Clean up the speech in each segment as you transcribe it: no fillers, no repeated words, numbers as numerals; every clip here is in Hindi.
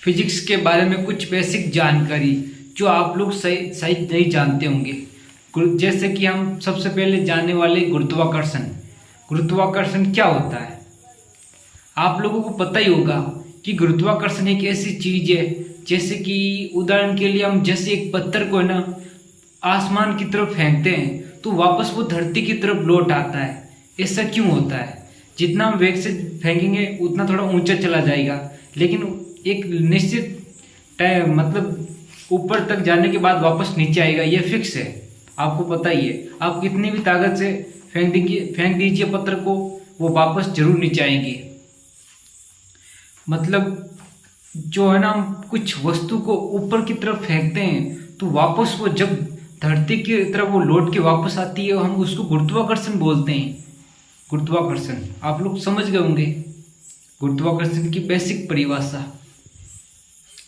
फिजिक्स के बारे में कुछ बेसिक जानकारी जो आप लोग सही सही नहीं जानते होंगे। जैसे कि हम सबसे पहले जानने वाले गुरुत्वाकर्षण। गुरुत्वाकर्षण क्या होता है? आप लोगों को पता ही होगा कि गुरुत्वाकर्षण एक ऐसी चीज है, जैसे कि उदाहरण के लिए हम जैसे एक पत्थर को है ना आसमान की तरफ फेंकते हैं तो वापस वो धरती की तरफ लौट आता है। ऐसा क्यों होता है? जितना हम वेग से फेंकेंगे उतना थोड़ा ऊंचा चला जाएगा, लेकिन एक निश्चित टाइम मतलब ऊपर तक जाने के बाद वापस नीचे आएगा। ये फिक्स है, आपको पता ही है। आप कितनी भी ताकत से फेंक दीजिए पत्थर को, वो वापस जरूर नीचे आएंगे। मतलब जो है ना, हम कुछ वस्तु को ऊपर की तरफ फेंकते हैं तो वापस वो जब धरती की तरफ वो लौट के वापस आती है, हम उसको गुरुत्वाकर्षण बोलते हैं। गुरुत्वाकर्षण आप लोग समझ गए होंगे। गुरुत्वाकर्षण की बेसिक परिभाषा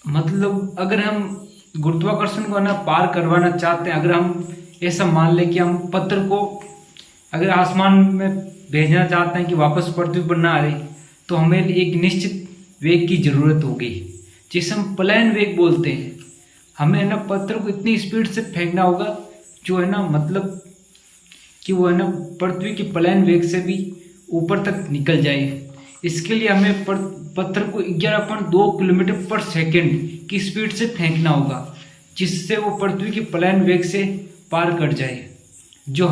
मतलब अगर हम गुरुत्वाकर्षण को ना पार करवाना चाहते हैं, अगर हम ऐसा मान लें कि हम पत्थर को अगर आसमान में भेजना चाहते हैं कि वापस पृथ्वी पर ना आए, तो हमें एक निश्चित वेग की ज़रूरत होगी, जिसे हम प्लेन वेग बोलते हैं। हमें ना पत्थर को इतनी स्पीड से फेंकना होगा जो है ना मतलब कि वो है ना पृथ्वी की प्लेन वेग से भी ऊपर तक निकल जाए। इसके लिए हमें पत्थर को 11.2 किलोमीटर पर सेकेंड की स्पीड से फेंकना होगा, जिससे वो पृथ्वी की प्लेन वेग से पार कर जाए। जो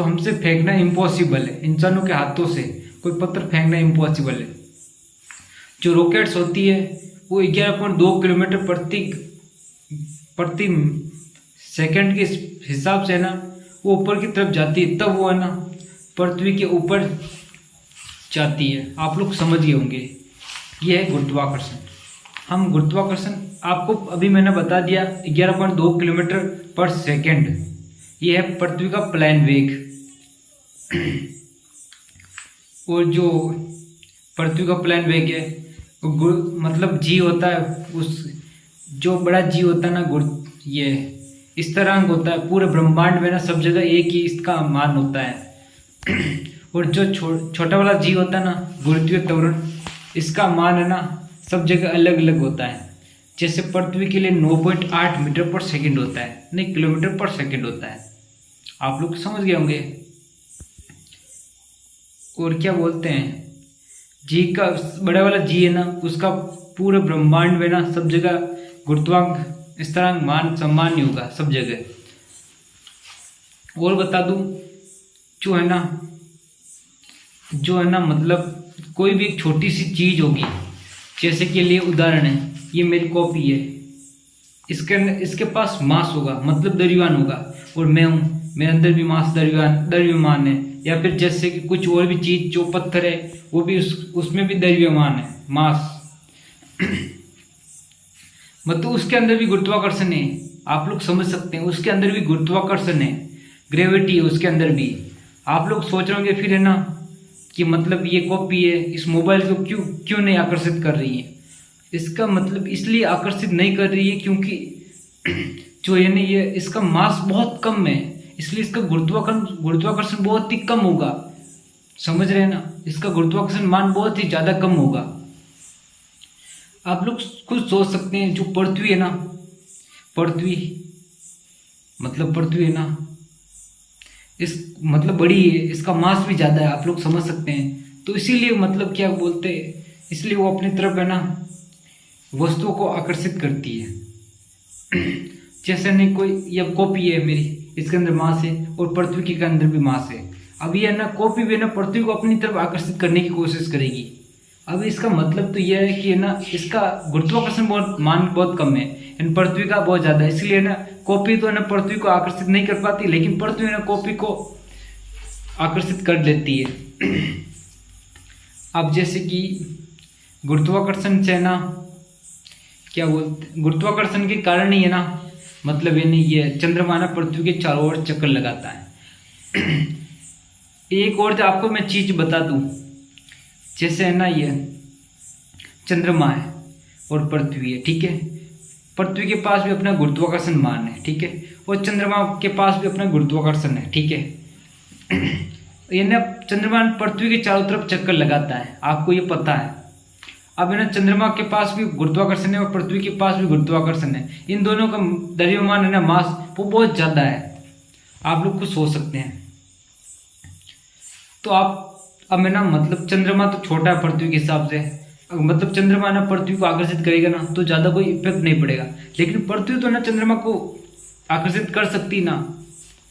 हमसे फेंकना इम्पॉसिबल है। इंसानों के हाथों से कोई पत्थर फेंकना इम्पॉसिबल है। जो रॉकेट्स होती है वो 11.2 किलोमीटर प्रति सेकंड के हिसाब से ना वो ऊपर की तरफ जाती है, तब वो है ना पृथ्वी के ऊपर जाती है। आप लोग समझ गए होंगे। ये है गुरुत्वाकर्षण। हम गुरुत्वाकर्षण आपको अभी मैंने बता दिया 11.2 किलोमीटर पर सेकंड, ये है पृथ्वी का प्लेन वेग। और जो पृथ्वी का प्लेन वेग है मतलब जी होता है, उस जो बड़ा जी होता है ना ये स्थिरांक होता है। पूरे ब्रह्मांड में ना सब जगह एक ही इसका मान होता है। और जो छोटा वाला जी होता है ना गुरुत्वीय त्वरण, इसका मान है ना सब जगह अलग अलग होता है। जैसे पृथ्वी के लिए 9.8 मीटर पर सेकंड होता है, नहीं किलोमीटर पर सेकंड होता है। आप लोग समझ गए होंगे। और क्या बोलते हैं, जी का बड़ा वाला जी है ना, उसका पूरे ब्रह्मांड में ना सब जगह गुरुत्वांक स्थिरांक मान समान होगा सब जगह। और बता दूं, जो है ना मतलब कोई भी एक छोटी सी चीज होगी, जैसे के लिए उदाहरण है, ये मेरी कॉपी है, इसके पास मास होगा मतलब द्रव्यमान होगा, और मैं हूँ, मेरे अंदर भी मास द्रव्यमान है। या फिर जैसे कि कुछ और भी चीज जो पत्थर है वो भी उसमें भी द्रव्यमान है, मास। मतलब उसके अंदर भी गुरुत्वाकर्षण है। आप लोग समझ सकते हैं, उसके अंदर भी गुरुत्वाकर्षण है, ग्रेविटी है उसके अंदर भी। आप लोग सोच रहे होंगे फिर है ना कि मतलब ये कॉपी है, इस मोबाइल को क्यों नहीं आकर्षित कर रही है? इसका मतलब इसलिए आकर्षित नहीं कर रही है क्योंकि जो यानी ये इसका मास बहुत कम है, इसलिए इसका गुरुत्वाकर्षण बहुत ही कम होगा। समझ रहे हैं ना? इसका गुरुत्वाकर्षण मान बहुत ही ज्यादा कम होगा। आप लोग खुद सोच सकते हैं, जो पृथ्वी है ना, पृथ्वी है ना, इस मतलब बड़ी है, इसका मास भी ज्यादा है। आप लोग समझ सकते हैं। तो इसीलिए मतलब क्या बोलते हैं, इसलिए वो अपनी तरफ है ना वस्तुओं को आकर्षित करती है। जैसे नहीं कोई ये कॉपी है मेरी, इसके अंदर मास है और पृथ्वी के अंदर भी मास है। अब ये ना कॉपी भी ना पृथ्वी को अपनी तरफ आकर्षित करने की कोशिश करेगी। अब इसका मतलब तो यह है कि ना इसका गुरुत्वाकर्षण मान बहुत कम है, पृथ्वी का बहुत ज्यादा है। इसलिए ना कॉपी तो ना पृथ्वी को आकर्षित नहीं कर पाती, लेकिन पृथ्वी ना कॉपी को आकर्षित कर लेती है। अब जैसे कि गुरुत्वाकर्षण से ना क्या बोलते, गुरुत्वाकर्षण के कारण ही है ना मतलब ये नहीं, ये चंद्रमा ना पृथ्वी के चारों ओर चक्कर लगाता है। एक और आपको मैं चीज बता दूं, जैसे है ना ये चंद्रमा है और पृथ्वी है, ठीक है। पृथ्वी के पास भी अपना गुरुत्वाकर्षण मान है, ठीक है, और चंद्रमा के पास भी अपना गुरुत्वाकर्षण है, ठीक है। ये ना चंद्रमा पृथ्वी के चारों तरफ चक्कर लगाता है, आपको ये पता है। अब है ना चंद्रमा के पास भी गुरुत्वाकर्षण है और पृथ्वी के पास भी गुरुत्वाकर्षण है। इन दोनों का द्रव्यमान है ना, मास, वो बहुत ज़्यादा है, आप लोग कुछ सोच सकते हैं। तो आप अब है ना मतलब चंद्रमा तो छोटा है पृथ्वी के हिसाब से, मतलब चंद्रमा ना पृथ्वी को आकर्षित करेगा ना तो ज़्यादा कोई इफेक्ट नहीं पड़ेगा, लेकिन पृथ्वी तो ना चंद्रमा को आकर्षित कर सकती ना,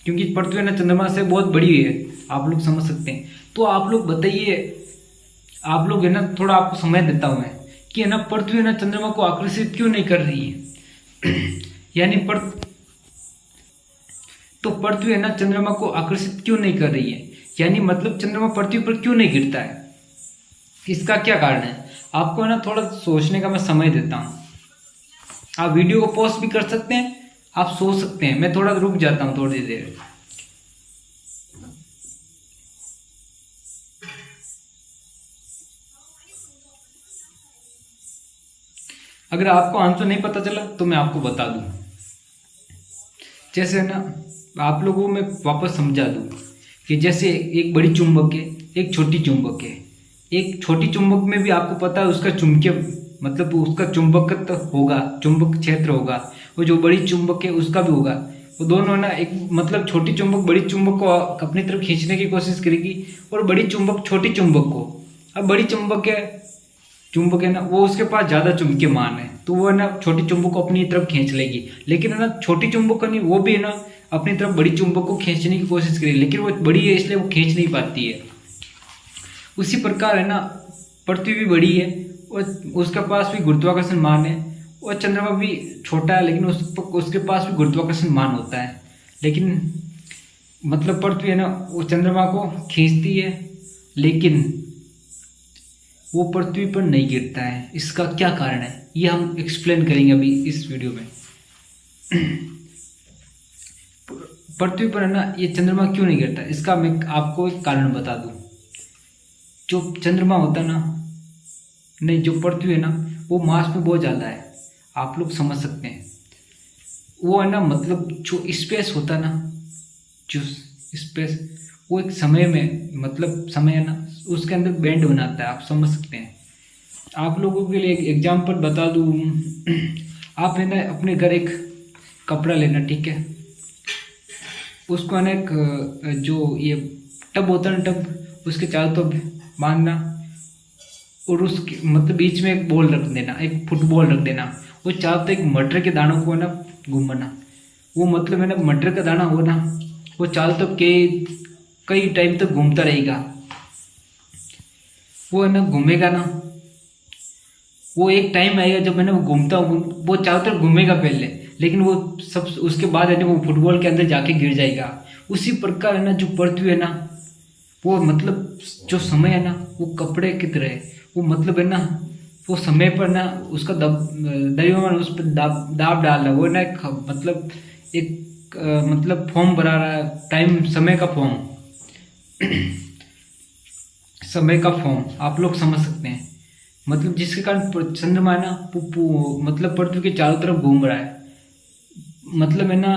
क्योंकि पृथ्वी ना चंद्रमा से बहुत बड़ी है, आप लोग समझ सकते हैं। तो आप लोग बताइए, आप लोग है ना थोड़ा आपको समय देता हूँ मैं कि है ना पृथ्वी ना चंद्रमा को आकर्षित क्यों नहीं कर रही है यानी तो पृथ्वी है ना चंद्रमा को आकर्षित क्यों नहीं कर रही है, यानी मतलब चंद्रमा पृथ्वी पर क्यों नहीं गिरता है, इसका क्या कारण है। आपको है ना थोड़ा सोचने का मैं समय देता हूँ। आप वीडियो को पॉज भी कर सकते हैं, आप सोच सकते हैं, मैं थोड़ा रुक जाता हूँ थोड़ी देर। अगर आपको आंसर नहीं पता चला तो मैं आपको बता दूं, जैसे ना आप लोगों को मैं वापस समझा दूं कि जैसे एक बड़ी चुंबक है, एक छोटी चुंबक है। एक छोटी चुंबक में भी आपको पता है उसका चुंबकीय मतलब उसका चुंबकत्व होगा, चुंबक क्षेत्र होगा, और जो बड़ी चुंबक है उसका भी होगा। वो दोनों ना एक मतलब छोटी चुंबक बड़ी चुंबक को अपनी तरफ खींचने की कोशिश करेगी और बड़ी चुंबक छोटी चुंबक को। अब बड़ी चुंबक है ना वो उसके पास ज़्यादा चुंबकीय मान है तो वो है ना छोटी चुंबक को अपनी तरफ खींच लेगी, लेकिन है ना छोटी चुंबक नहीं, वो भी है ना अपनी तरफ बड़ी चुंबक को खींचने की कोशिश करेगी, लेकिन वो बड़ी है इसलिए वो खींच नहीं पाती है। उसी प्रकार है ना पृथ्वी भी बड़ी है और उसके पास भी गुरुत्वाकर्षण मान है, और चंद्रमा भी छोटा है लेकिन उसके पास भी गुरुत्वाकर्षण मान होता है, लेकिन मतलब पृथ्वी है ना वो चंद्रमा को खींचती है लेकिन वो पृथ्वी पर नहीं गिरता है। इसका क्या कारण है ये हम एक्सप्लेन करेंगे अभी इस वीडियो में। पृथ्वी पर है ना ये चंद्रमा क्यों नहीं गिरता, इसका मैं आपको एक कारण बता दूं। जो चंद्रमा होता ना, नहीं जो पृथ्वी है ना वो मास में बहुत ज़्यादा है, आप लोग समझ सकते हैं। वो है ना मतलब जो स्पेस होता ना, जो स्पेस वो एक समय में मतलब समय है ना उसके अंदर बैंड बनाता है, आप समझ सकते हैं। आप लोगों के लिए एक एग्जाम्पल बता दूँ, आप है ना अपने घर एक कपड़ा लेना, ठीक है, उसको है ना एक जो ये टब होता है ना टब, उसके चारों तरफ बांधना और उसके मतलब बीच में एक बॉल रख देना, एक फुटबॉल रख देना, वो चारों तरफ एक मटर के दानों को है ना घुमाना। वो मतलब है ना मटर का दाना हो ना वो चारों तरफ के कई टाइम तक घूमता रहेगा। वो है ना घूमेगा ना, वो एक टाइम आएगा जब मैंने वो घूमता हूँ, वो चारों तरफ घूमेगा पहले, लेकिन वो सब उसके बाद है ना वो फुटबॉल के अंदर जाके गिर जाएगा। उसी प्रकार है ना जो पृथ्वी है ना वो मतलब जो समय है ना वो कपड़े की तरह है, वो मतलब है ना वो समय पर ना उसका द्रव्यमान उस पर दाब डाल रहा है, वो ना एक मतलब एक मतलब फॉर्म बना रहा है, टाइम समय का फॉर्म समय का फॉर्म आप लोग समझ सकते हैं। मतलब जिसके कारण चंद्रमा है ना मतलब पृथ्वी के चारों तरफ घूम रहा है। मतलब है ना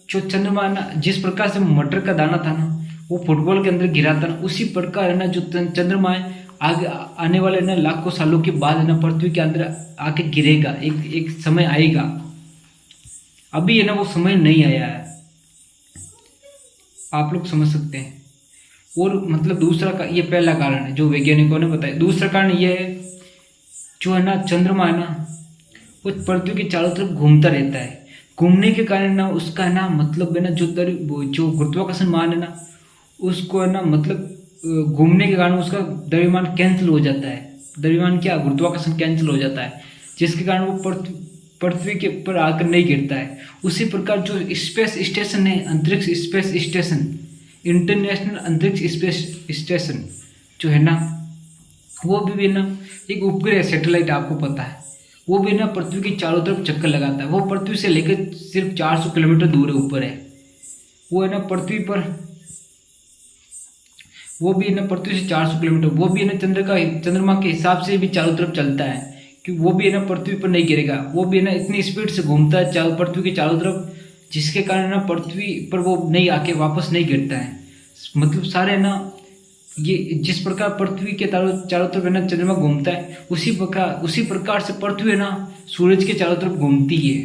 जो चंद्रमा है ना जिस प्रकार से मटर का दाना था ना वो फुटबॉल के अंदर गिरा था ना, उसी प्रकार है ना जो चंद्रमा है आगे आने वाले ना लाखों सालों के बाद है ना पृथ्वी के अंदर आके गिरेगा, एक समय आएगा। अभी है ना वो समय नहीं आया है, आप लोग समझ सकते हैं। और मतलब दूसरा का ये पहला कारण है जो वैज्ञानिकों ने बताया। दूसरा कारण ये है जो है ना चंद्रमा है ना वो पृथ्वी के चारों तरफ घूमता रहता है। घूमने के कारण ना उसका है ना मतलब है ना जो गुरुत्वाकर्षण मान है ना उसको है ना मतलब घूमने के कारण उसका द्रव्यमान कैंसिल हो जाता है। द्रव्यमान क्या, गुरुत्वाकर्षण कैंसिल हो जाता है, जिसके कारण वो पृथ्वी के ऊपर आकर नहीं गिरता है। उसी प्रकार जो स्पेस स्टेशन है, अंतरिक्ष स्पेस स्टेशन, इंटरनेशनल अंतरिक्ष स्पेस स्टेशन जो है ना वो भी ना एक उपग्रह सैटेलाइट, आपको पता है, वो भी ना पृथ्वी की चारों तरफ चक्कर लगाता है। वो पृथ्वी से लेकर सिर्फ 400 किलोमीटर दूर है, ऊपर है। वो है ना पृथ्वी पर, वो भी ना पृथ्वी से 400 किलोमीटर, वो भी ना चंद्रमा के हिसाब से भी चारों तरफ चलता है, क्योंकि वो भी है ना पृथ्वी पर नहीं गिरेगा। वो भी है ना इतनी स्पीड से घूमता है पृथ्वी के चारों तरफ, जिसके कारण ना पृथ्वी पर वो नहीं आके वापस नहीं गिरता है। मतलब सारे ना ये जिस प्रकार पृथ्वी के चारों चारों तरफ है ना चंद्रमा घूमता है, उसी प्रकार से पृथ्वी है ना सूरज के चारों तरफ घूमती है।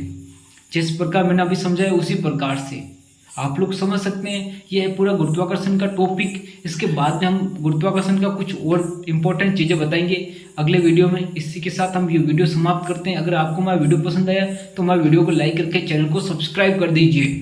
जिस प्रकार मैंने अभी समझाया उसी प्रकार से आप लोग समझ सकते हैं। ये है पूरा गुरुत्वाकर्षण का टॉपिक। इसके बाद में हम गुरुत्वाकर्षण का कुछ और इम्पोर्टेंट चीज़ें बताएंगे अगले वीडियो में। इसी के साथ हम ये वीडियो समाप्त करते हैं। अगर आपको हमारा वीडियो पसंद आया तो हमारे वीडियो को लाइक करके चैनल को सब्सक्राइब कर दीजिए।